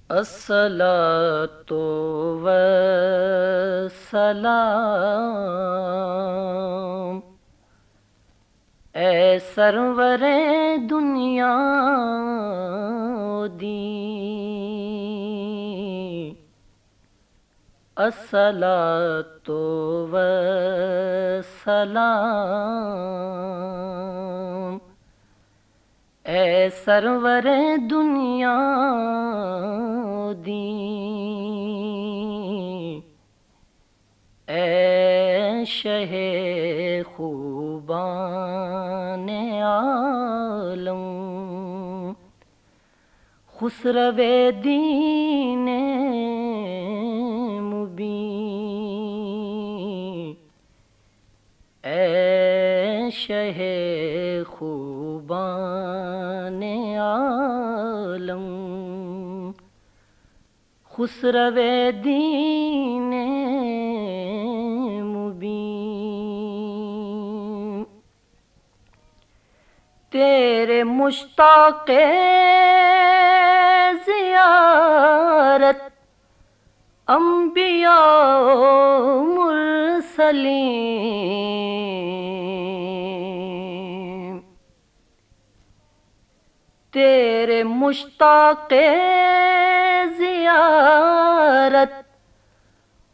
الصلاۃ والسلام اے سرور دنیا دین، الصلاۃ والسلام اے سرور دنیا دین، اے شہ خوبان عالم، خسرو دین مبین، اے شہ خوبان عالم، خسرو دین مبین، تیرے مشتاق زیارت انبیاء مرسلین، تیرے مشتاق زیارت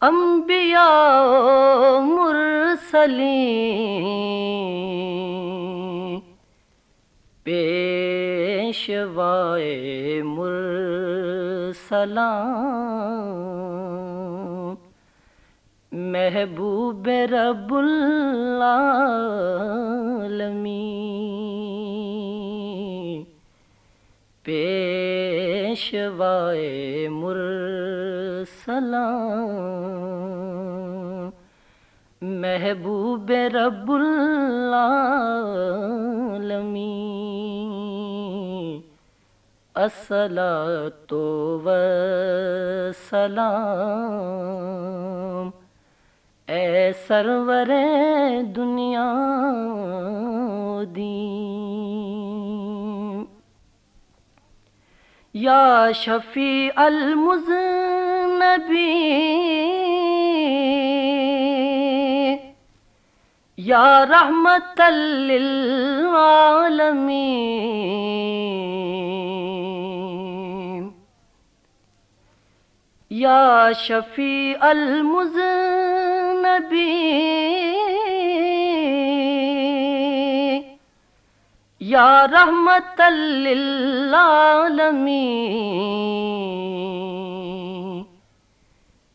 انبیاء مرسلین، پیشوائے مرسلان، محبوب رب العالمین، پیشوائے مرسلان، محبوب رب العالمین، الصلاۃ والسلام اے سرور دنیا دین، یا شفیع المذنبین، یا رحمت للعالمین، یا شفیع المذنبین، یا رحمت للعالمین،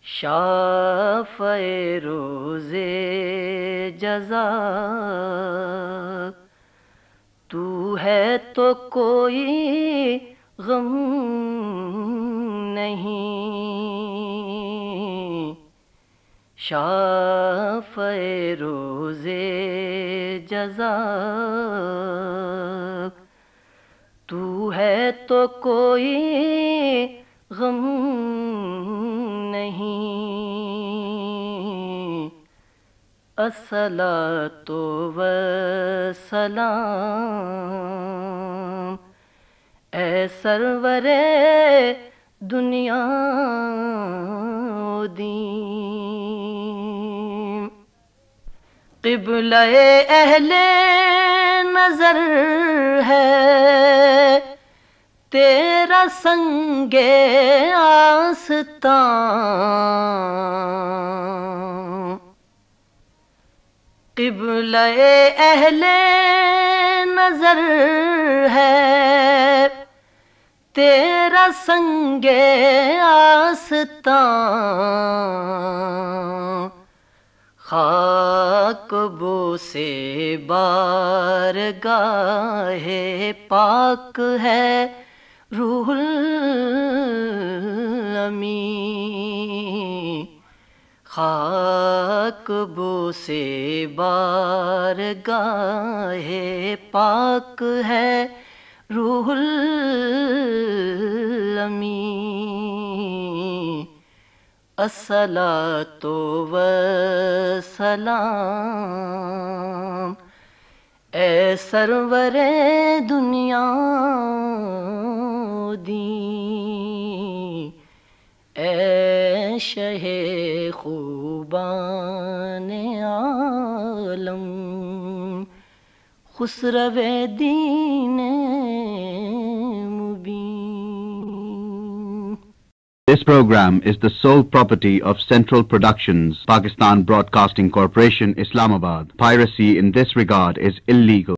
شافع روز جزا تو ہے تو کوئی غم نہیں، شافع روز جزا تو ہے تو کوئی غم نہیں، الصلاۃ والسلام اے سرور دنیا دین، قبلہ اہل نظر ہے تیرا سنگ آستان، قبلہ اہل نظر ہے تیرا سنگ آستان، خاک بوسے بارگاہ پاک ہے روح الامین، خاک بوسے بارگاہ پاک ہے روح الامین، الصلاۃ والسلام اے سرور دنیا دین۔ شہ خوبان عالم خسرو دین مبین. This program is the sole property of Central Productions, Pakistan Broadcasting Corporation, Islamabad. Piracy in this regard is illegal.